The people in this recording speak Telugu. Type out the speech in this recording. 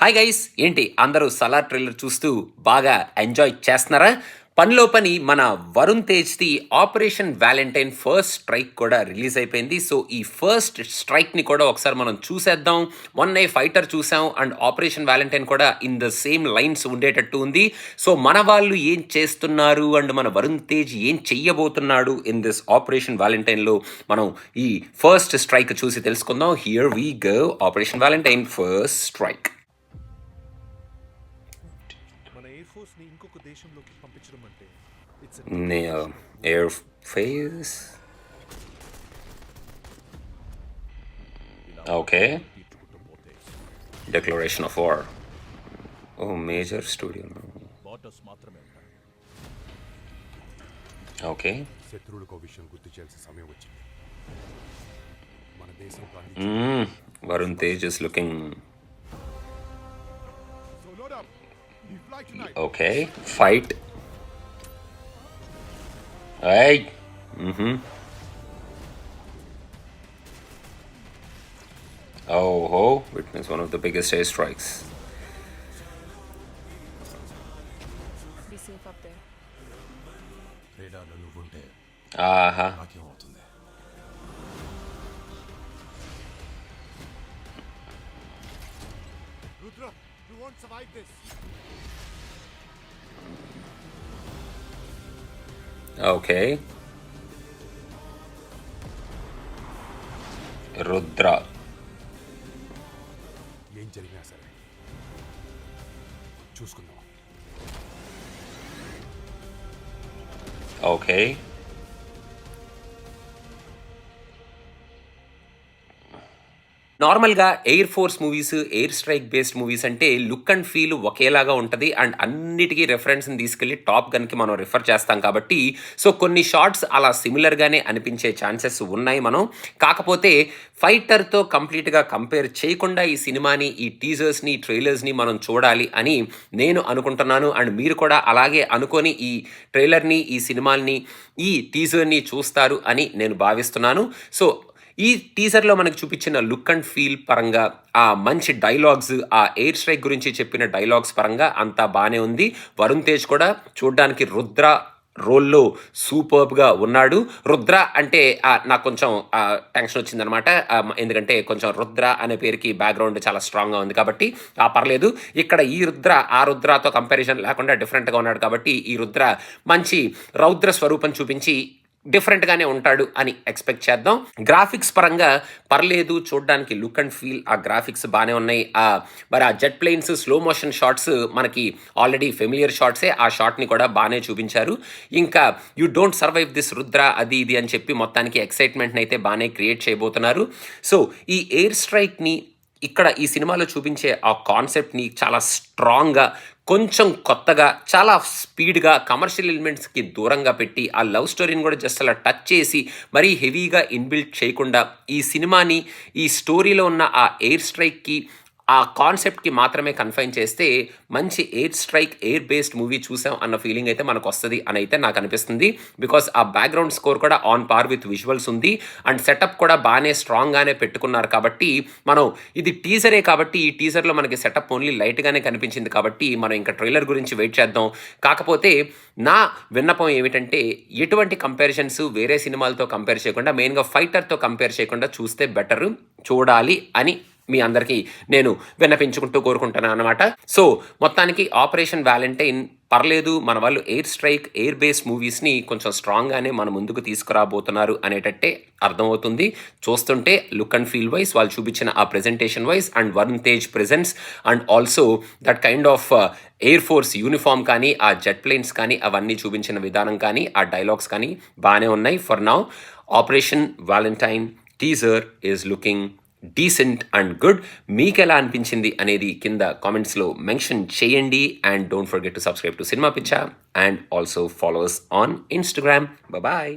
హాయ్ గైస్, ఏంటి అందరూ సలార్ ట్రైలర్ చూస్తూ బాగా ఎంజాయ్ చేస్తున్నారా? పనిలో పని మన వరుణ్ తేజ్ది ఆపరేషన్ వ్యాలంటైన్ ఫస్ట్ స్ట్రైక్ కూడా రిలీజ్ అయిపోయింది. సో ఈ ఫస్ట్ స్ట్రైక్ని కూడా ఒకసారి మనం చూసేద్దాం. మొన్నే ఫైటర్ చూసాం అండ్ ఆపరేషన్ వ్యాలంటైన్ కూడా ఇన్ ద సేమ్ లైన్స్ ఉండేటట్టు ఉంది. సో మన వాళ్ళు ఏం చేస్తున్నారు అండ్ మన వరుణ్ తేజ్ ఏం చెయ్యబోతున్నాడు ఇన్ దిస్ ఆపరేషన్ వ్యాలంటైన్లో మనం ఈ ఫస్ట్ స్ట్రైక్ చూసి తెలుసుకుందాం. Here we go. Operation valentine first strike. Air phase. Okay. Declaration of war. Oh, major studio. Okay. Varun Tej is looking. Okay. Fight. Hey. Oh, witness one of the biggest airstrikes. Be safe up there. Aha. Rudra, you won't survive this. Okay. Rudra. ఏం జరిగినా సరే చూసుకుందాం. Okay. నార్మల్గా air force movies, air strike based movies అంటే లుక్ అండ్ ఫీల్ ఒకేలాగా ఉంటుంది అండ్ అన్నిటికీ రెఫరెన్స్ని తీసుకెళ్ళి టాప్ గన్కి మనం రిఫర్ చేస్తాం కాబట్టి సో కొన్ని షార్ట్స్ అలా సిమిలర్గానే అనిపించే ఛాన్సెస్ ఉన్నాయి. మనం కాకపోతే ఫైటర్తో కంప్లీట్గా కంపేర్ చేయకుండా ఈ సినిమాని, ఈ టీజర్స్ని, ట్రైలర్స్ని మనం చూడాలి అని నేను అనుకుంటున్నాను అండ్ మీరు కూడా అలాగే అనుకొని ఈ ట్రైలర్ని, ఈ సినిమాల్ని, ఈ టీజర్ని చూస్తారు అని నేను భావిస్తున్నాను. సో ఈ టీజర్లో మనకు చూపించిన లుక్ అండ్ ఫీల్ పరంగా, ఆ మంచి డైలాగ్స్, ఆ ఎయిర్ స్ట్రైక్ గురించి చెప్పిన డైలాగ్స్ పరంగా అంతా బాగానే ఉంది. వరుణ్ తేజ్ కూడా చూడడానికి రుద్ర రోల్లో సూపర్బ్గా ఉన్నాడు. రుద్ర అంటే నాకు కొంచెం టెన్షన్ వచ్చిందనమాట. ఎందుకంటే కొంచెం రుద్ర అనే పేరుకి బ్యాక్గ్రౌండ్ చాలా స్ట్రాంగ్గా ఉంది కాబట్టి పర్లేదు. ఇక్కడ ఈ రుద్ర ఆ రుద్రతో కంపారిజన్ లేకుండా డిఫరెంట్గా ఉన్నాడు కాబట్టి ఈ రుద్ర మంచి రౌద్ర స్వరూపం చూపించి డిఫరెంట్గానే ఉంటాడు అని ఎక్స్పెక్ట్ చేద్దాం. గ్రాఫిక్స్ పరంగా పర్లేదు, చూడడానికి లుక్ అండ్ ఫీల్, ఆ గ్రాఫిక్స్ బాగానే ఉన్నాయి. మరి ఆ jet planes slow motion shots మనకి ఆల్రెడీ ఫెమిలియర్ షాట్సే, ఆ షాట్ని కూడా బాగానే చూపించారు. ఇంకా you don't survive this Rudra అది ఇది అని చెప్పి మొత్తానికి ఎక్సైట్మెంట్ని అయితే బాగానే క్రియేట్ చేయబోతున్నారు. సో ఈ ఎయిర్ స్ట్రైక్ని ఇక్కడ ఈ సినిమాలో చూపించే ఆ కాన్సెప్ట్ని చాలా స్ట్రాంగ్గా, కొంచెం కొత్తగా, చాలా స్పీడ్గా, కమర్షియల్ ఎలిమెంట్స్కి దూరంగా పెట్టి ఆ లవ్ స్టోరీని కూడా జస్ట్ అలా టచ్ చేసి మరీ హెవీగా ఇన్బిల్ట్ చేయకుండా ఈ సినిమాని, ఈ స్టోరీలో ఉన్న ఆ ఎయిర్ స్ట్రైక్కి, ఆ కాన్సెప్ట్కి మాత్రమే కన్ఫైన్ చేస్తే మంచి air strike, air based movie చూసాం అన్న ఫీలింగ్ అయితే మనకు వస్తుంది అని అయితే నాకు అనిపిస్తుంది. బికాస్ ఆ బ్యాక్గ్రౌండ్ స్కోర్ కూడా ఆన్ పార్ విత్ విజువల్స్ ఉంది అండ్ సెటప్ కూడా బాగానే స్ట్రాంగ్గానే పెట్టుకున్నారు కాబట్టి మనం ఇది టీజరే కాబట్టి ఈ టీజర్లో మనకి సెటప్ ఓన్లీ లైట్గానే కనిపించింది కాబట్టి మనం ఇంకా ట్రైలర్ గురించి వెయిట్ చేద్దాం. కాకపోతే నా విన్నపం ఏమిటంటే ఎటువంటి కంపారిజన్స్ వేరే సినిమాలతో కంపేర్ చేయకుండా, మెయిన్గా ఫైటర్తో కంపేర్ చేయకుండా చూస్తే బెటర్, చూడాలి అని మీ అందరికీ నేను విన్నపించుకుంటూ కోరుకుంటున్నాను అనమాట. సో మొత్తానికి ఆపరేషన్ వ్యాలంటైన్ పర్లేదు, మన వాళ్ళు ఎయిర్ స్ట్రైక్, ఎయిర్ బేస్ మూవీస్ని కొంచెం స్ట్రాంగ్గానే మన ముందుకు తీసుకురాబోతున్నారు అనేటట్టే అర్థమవుతుంది. చూస్తుంటే లుక్ అండ్ ఫీల్ వైజ్, వాళ్ళు చూపించిన ఆ presentation wise and Varun Tej presence and also that kind of air force uniform కానీ, ఆ జెట్ ప్లేన్స్ కానీ, అవన్నీ చూపించిన విధానం కానీ, ఆ డైలాగ్స్ కానీ బాగానే ఉన్నాయి. For now operation valentine teaser is looking decent and good. మీకు ఎలా అనిపించింది అనేది కింద కామెంట్స్లో మెన్షన్ చేయండి and don't forget to subscribe to cinema Pichcha and also follow us on Instagram. Bye bye.